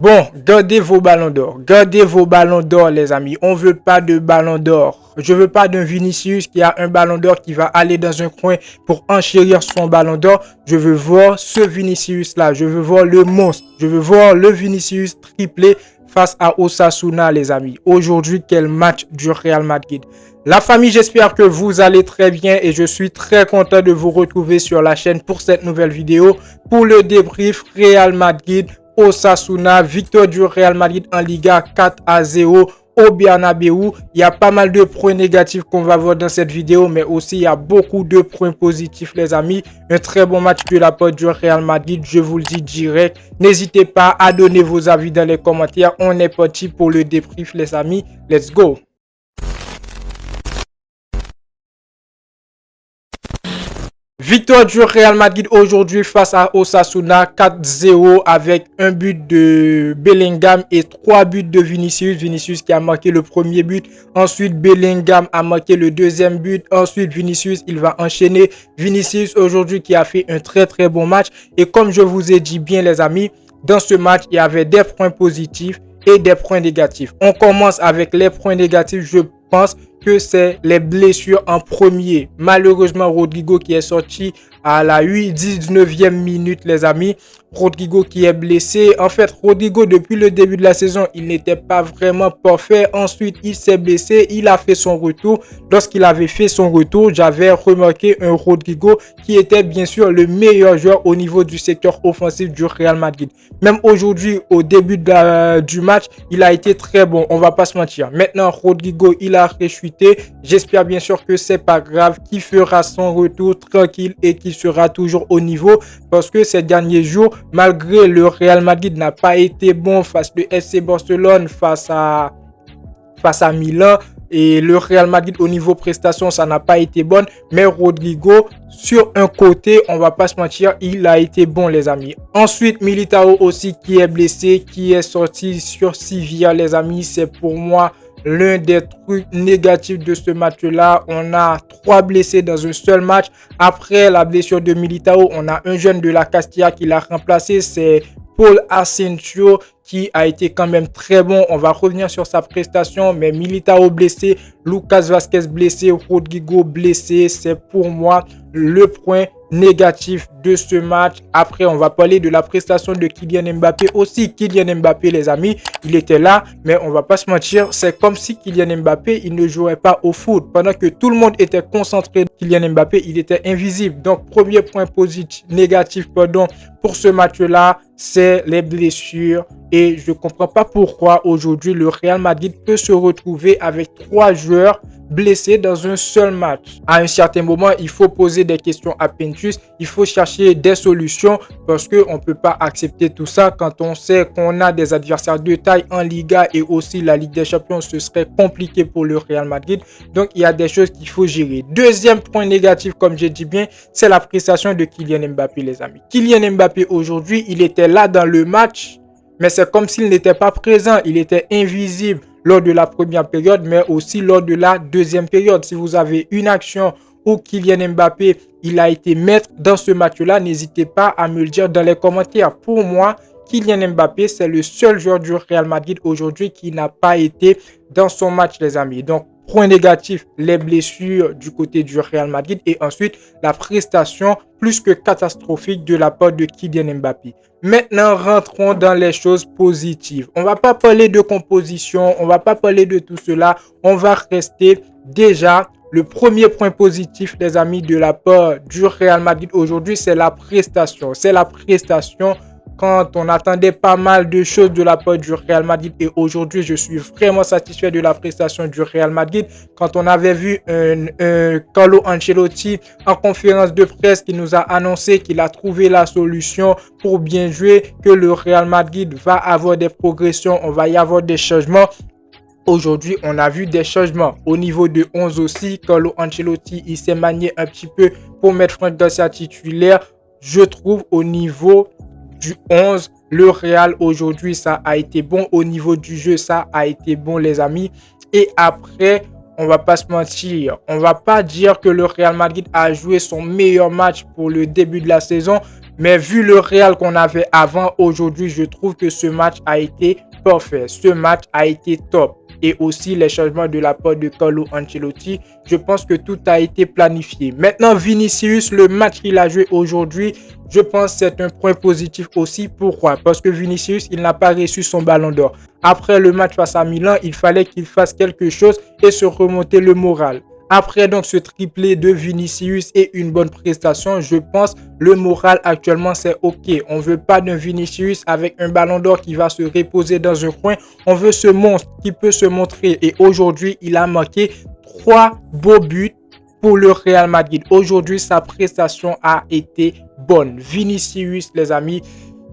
Bon, gardez vos ballons d'or. Gardez vos ballons d'or, les amis. On veut pas de ballons d'or. Je veux pas d'un Vinicius qui a un ballon d'or qui va aller dans un coin pour enchérir son ballon d'or. Je veux voir ce Vinicius-là. Je veux voir le monstre. Je veux voir le Vinicius triplé face à Osasuna, les amis. Aujourd'hui, quel match du Real Madrid. La famille, j'espère que vous allez très bien et je suis très content de vous retrouver sur la chaîne pour cette nouvelle vidéo pour le débrief Real Madrid Osasuna, victoire du Real Madrid en Liga 4-0 au Bernabéu. Il y a pas mal de points négatifs qu'on va voir dans cette vidéo, mais aussi il y a beaucoup de points positifs, les amis. Un très bon match de la part du Real Madrid, je vous le dis direct. N'hésitez pas à donner vos avis dans les commentaires. On est parti pour le débrief, les amis. Let's go! Victoire du Real Madrid aujourd'hui face à Osasuna 4-0 avec un but de Bellingham et 3 buts de Vinicius. Vinicius qui a marqué le premier but. Ensuite, Bellingham a marqué le deuxième but. Ensuite, Vinicius, il va enchaîner. Vinicius aujourd'hui qui a fait un très bon match. Et comme je vous ai dit bien les amis, dans ce match, il y avait des points positifs et des points négatifs. On commence avec les points négatifs. Je pense que c'est les blessures en premier. Malheureusement, Rodrigo qui est sorti à la 19e minute, les amis. Rodrigo qui est blessé. En fait, Rodrigo, depuis le début de la saison, il n'était pas vraiment parfait. Ensuite, il s'est blessé. Il a fait son retour. Lorsqu'il avait fait son retour, j'avais remarqué un Rodrigo qui était bien sûr le meilleur joueur au niveau du secteur offensif du Real Madrid. Même aujourd'hui, au début du match, il a été très bon. On va pas se mentir. Maintenant, Rodrigo, il a rechuté. J'espère bien sûr que c'est pas grave, qu'il fera son retour tranquille et qu'il sera toujours au niveau parce que ces derniers jours, malgré le Real Madrid n'a pas été bon face au FC Barcelone, face à Milan et le Real Madrid au niveau prestation, ça n'a pas été bon. Mais Rodrigo, sur un côté, on va pas se mentir, il a été bon les amis. Ensuite, Militao aussi qui est blessé, qui est sorti sur Sevilla les amis. C'est pour moi l'un des trucs négatifs de ce match-là. On a 3 blessés dans un seul match. Après la blessure de Militao, on a un jeune de la Castilla qui l'a remplacé. C'est Paul Asensio qui a été quand même très bon. On va revenir sur sa prestation, mais Militao blessé, Lucas Vázquez blessé, Rodrigo blessé. C'est pour moi le point négatif de ce match. Après, on va parler de la prestation de Kylian Mbappé aussi. Kylian Mbappé, les amis, il était là, mais on va pas se mentir, c'est comme si Kylian Mbappé, il ne jouait pas au foot. Pendant que tout le monde était concentré, Kylian Mbappé, il était invisible. Donc, premier point positif, négatif, pardon, pour ce match-là, c'est les blessures. Et je ne comprends pas pourquoi aujourd'hui le Real Madrid peut se retrouver avec 3 joueurs blessés dans un seul match. À un certain moment, il faut poser des questions à Pintus, il faut chercher des solutions parce qu'on ne peut pas accepter tout ça quand on sait qu'on a des adversaires de taille en Liga et aussi la Ligue des Champions, ce serait compliqué pour le Real Madrid. Donc, il y a des choses qu'il faut gérer. Deuxième point négatif, comme j'ai dit bien, c'est la prestation de Kylian Mbappé, les amis. Kylian Mbappé, aujourd'hui, il était là dans le match, mais c'est comme s'il n'était pas présent, il était invisible lors de la première période, mais aussi lors de la deuxième période. Si vous avez une action où Kylian Mbappé, il a été maître dans ce match-là, n'hésitez pas à me le dire dans les commentaires. Pour moi, Kylian Mbappé, c'est le seul joueur du Real Madrid aujourd'hui qui n'a pas été dans son match, les amis. Donc, point négatif, les blessures du côté du Real Madrid et ensuite la prestation plus que catastrophique de la part de Kylian Mbappé. Maintenant, rentrons dans les choses positives. On ne va pas parler de composition, on ne va pas parler de tout cela. On va rester déjà le premier point positif, les amis, de la part du Real Madrid aujourd'hui, c'est la prestation. C'est la prestation quand on attendait pas mal de choses de la part du Real Madrid et aujourd'hui je suis vraiment satisfait de la prestation du Real Madrid. Quand on avait vu Carlo Ancelotti en conférence de presse qui nous a annoncé qu'il a trouvé la solution pour bien jouer, que le Real Madrid va avoir des progressions, on va y avoir des changements. Aujourd'hui, on a vu des changements au niveau de 11 aussi. Carlo Ancelotti, il s'est manié un petit peu pour mettre Franck Garcia titulaire. Je trouve au niveau du 11, le Real aujourd'hui, ça a été bon. Au niveau du jeu, ça a été bon, les amis. Et après, on va pas se mentir, on va pas dire que le Real Madrid a joué son meilleur match pour le début de la saison, Mais vu le Real qu'on avait avant, aujourd'hui, je trouve que ce match a été parfait. Ce match a été top. Et aussi les changements de la part de Carlo Ancelotti. Je pense que tout a été planifié. Maintenant, Vinicius, le match qu'il a joué aujourd'hui, je pense que c'est un point positif aussi. Pourquoi? Parce que Vinicius, il n'a pas reçu son ballon d'or. Après le match face à Milan, il fallait qu'il fasse quelque chose et se remonter le moral. Après donc ce triplé de Vinicius et une bonne prestation, je pense le moral actuellement c'est ok. On veut pas d'un Vinicius avec un ballon d'or qui va se reposer dans un coin. On veut ce monstre qui peut se montrer. Et aujourd'hui, il a marqué 3 beaux buts pour le Real Madrid. Aujourd'hui, sa prestation a été bonne. Vinicius, les amis,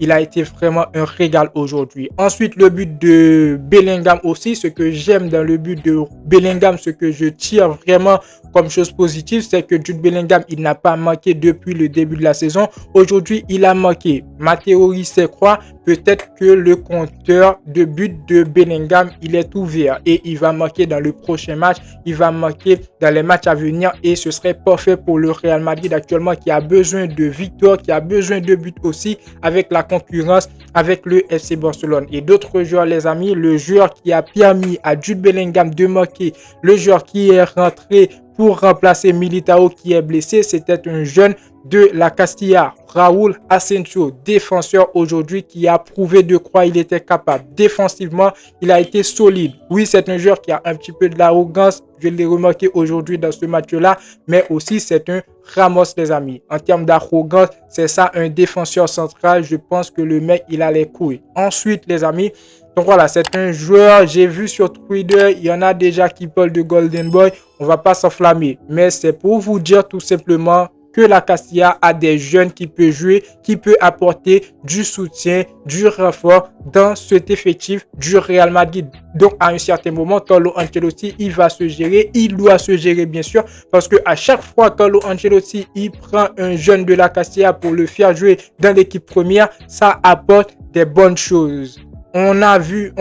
il a été vraiment un régal aujourd'hui. Ensuite, le but de Bellingham aussi. Ce que j'aime dans le but de Bellingham, ce que je tire vraiment comme chose positive, c'est que Jude Bellingham, il n'a pas marqué depuis le début de la saison. Aujourd'hui, il a marqué. Ma théorie, c'est quoi? Peut-être que le compteur de but de Bellingham, il est ouvert et il va marquer dans le prochain match. Il va marquer dans les matchs à venir et ce serait parfait pour le Real Madrid actuellement qui a besoin de victoire, qui a besoin de buts aussi avec la concurrence avec le FC Barcelone. Et d'autres joueurs, les amis, le joueur qui a permis à Jude Bellingham de marquer, le joueur qui est rentré pour remplacer Militao qui est blessé, c'était un jeune de la Castilla, Raúl Asensio, défenseur aujourd'hui qui a prouvé de quoi il était capable. Défensivement, il a été solide. Oui, c'est un joueur qui a un petit peu de l'arrogance, je l'ai remarqué aujourd'hui dans ce match-là, mais aussi c'est un Ramos, les amis. En termes d'arrogance, c'est ça un défenseur central. Je pense que le mec, il a les couilles. Ensuite, les amis, donc voilà, c'est un joueur, j'ai vu sur Twitter, il y en a déjà qui parlent de Golden Boy. On va pas s'enflammer, mais c'est pour vous dire tout simplement que la Castilla a des jeunes qui peuvent jouer, qui peut apporter du soutien, du renfort dans cet effectif du Real Madrid. Donc, à un certain moment, Carlo Ancelotti, il va se gérer, il doit se gérer bien sûr, parce que à chaque fois Carlo Ancelotti, il prend un jeune de la Castilla pour le faire jouer dans l'équipe première, ça apporte des bonnes choses. On l'a vu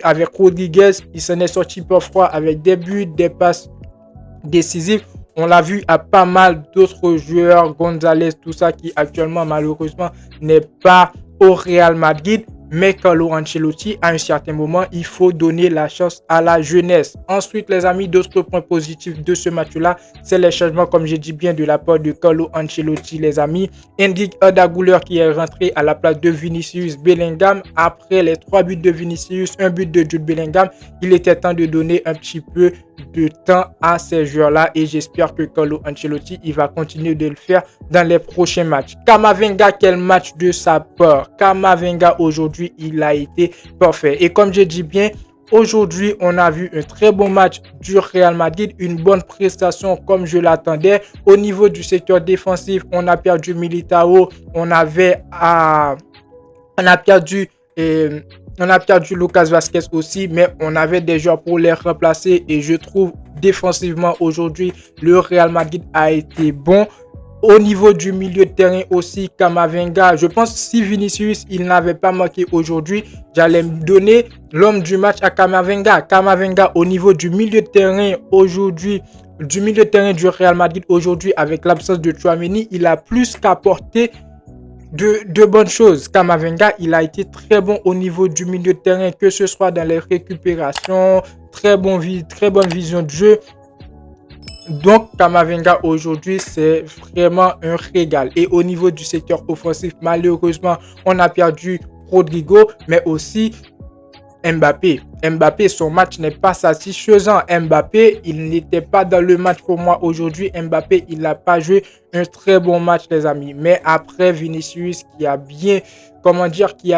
avec Rodriguez, il s'en est sorti parfois avec des buts, des passes décisives. On l'a vu à pas mal d'autres joueurs, Gonzalez, tout ça, qui actuellement, malheureusement, n'est pas au Real Madrid. Mais Carlo Ancelotti, à un certain moment, il faut donner la chance à la jeunesse. Ensuite, les amis, d'autres points positifs de ce match-là, c'est les changements, comme j'ai dit bien, de la part de Carlo Ancelotti, les amis. Henrik Arda qui est rentré à la place de Vinicius Bellingham. Après les 3 buts de Vinicius, un but de Jude Bellingham, il était temps de donner un petit peu de temps à ces joueurs-là et j'espère que Carlo Ancelotti, il va continuer de le faire dans les prochains matchs. Camavinga, quel match de sa part. Camavinga, aujourd'hui, il a été parfait. Et comme je dis bien, aujourd'hui, on a vu un très bon match du Real Madrid, une bonne prestation comme je l'attendais. Au niveau du secteur défensif, on a perdu Militao, on a perdu Lucas Vazquez aussi, mais on avait des joueurs pour les remplacer et je trouve défensivement aujourd'hui, le Real Madrid a été bon. Au niveau du milieu de terrain aussi, Camavinga, je pense que si Vinicius il n'avait pas marqué aujourd'hui, j'allais me donner l'homme du match à Camavinga. Camavinga au niveau du milieu de terrain aujourd'hui, du milieu de terrain du Real Madrid aujourd'hui avec l'absence de Tchouaméni, il a plus qu'apporté de bonnes choses. Camavinga, il a été très bon au niveau du milieu de terrain, que ce soit dans les récupérations, très bonne vision de jeu. Donc, Camavinga aujourd'hui, c'est vraiment un régal. Et au niveau du secteur offensif, malheureusement, on a perdu Rodrigo, mais aussi Mbappé. Mbappé, son match n'est pas satisfaisant. Mbappé, il n'était pas dans le match pour moi aujourd'hui. Mbappé, il n'a pas joué un très bon match, les amis. Mais après, Vinicius qui a bien,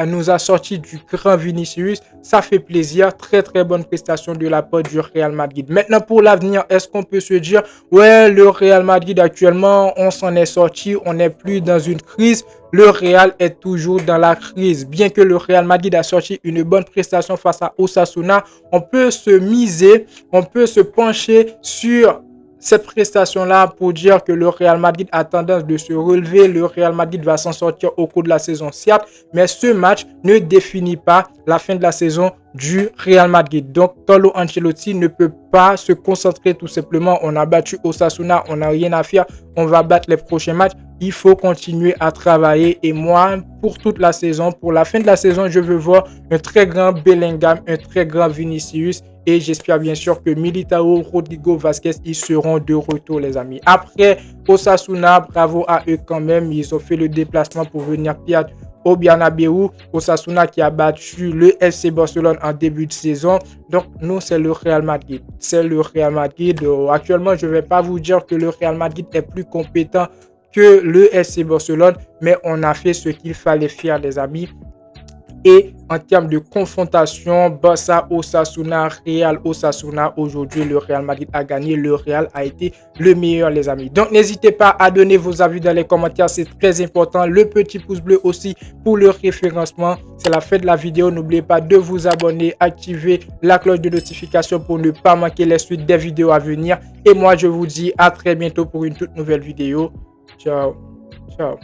nous a sorti du grand Vinicius, ça fait plaisir. Très, très bonne prestation de la part du Real Madrid. Maintenant, pour l'avenir, est-ce qu'on peut se dire, ouais, le Real Madrid actuellement, on s'en est sorti, on n'est plus dans une crise. Le Real est toujours dans la crise. Bien que le Real Madrid a sorti une bonne prestation face à Osasuna, on peut se pencher sur cette prestation-là pour dire que le Real Madrid a tendance de se relever. Le Real Madrid va s'en sortir au cours de la saison, certes, mais ce match ne définit pas la fin de la saison du Real Madrid. Donc, Carlo Ancelotti ne peut pas se concentrer tout simplement. On a battu Osasuna, on n'a rien à faire, on va battre les prochains matchs. Il faut continuer à travailler. Et moi, pour toute la saison, pour la fin de la saison, je veux voir un très grand Bellingham, un très grand Vinicius. Et j'espère bien sûr que Militao, Rodrigo Vasquez, ils seront de retour, les amis. Après Osasuna, bravo à eux quand même. Ils ont fait le déplacement pour venir perdre au Bernabéu. Osasuna qui a battu le FC Barcelone en début de saison. Donc, nous, c'est le Real Madrid. C'est le Real Madrid. Actuellement, je ne vais pas vous dire que le Real Madrid est plus compétent que le FC Barcelone, mais on a fait ce qu'il fallait faire, les amis. Et en termes de confrontation, Barça, Osasuna, Real, Osasuna, aujourd'hui, le Real Madrid a gagné. Le Real a été le meilleur, les amis. Donc, n'hésitez pas à donner vos avis dans les commentaires. C'est très important. Le petit pouce bleu aussi pour le référencement. C'est la fin de la vidéo. N'oubliez pas de vous abonner, activer la cloche de notification pour ne pas manquer les suites des vidéos à venir. Et moi, je vous dis à très bientôt pour une toute nouvelle vidéo. Ciao. Ciao.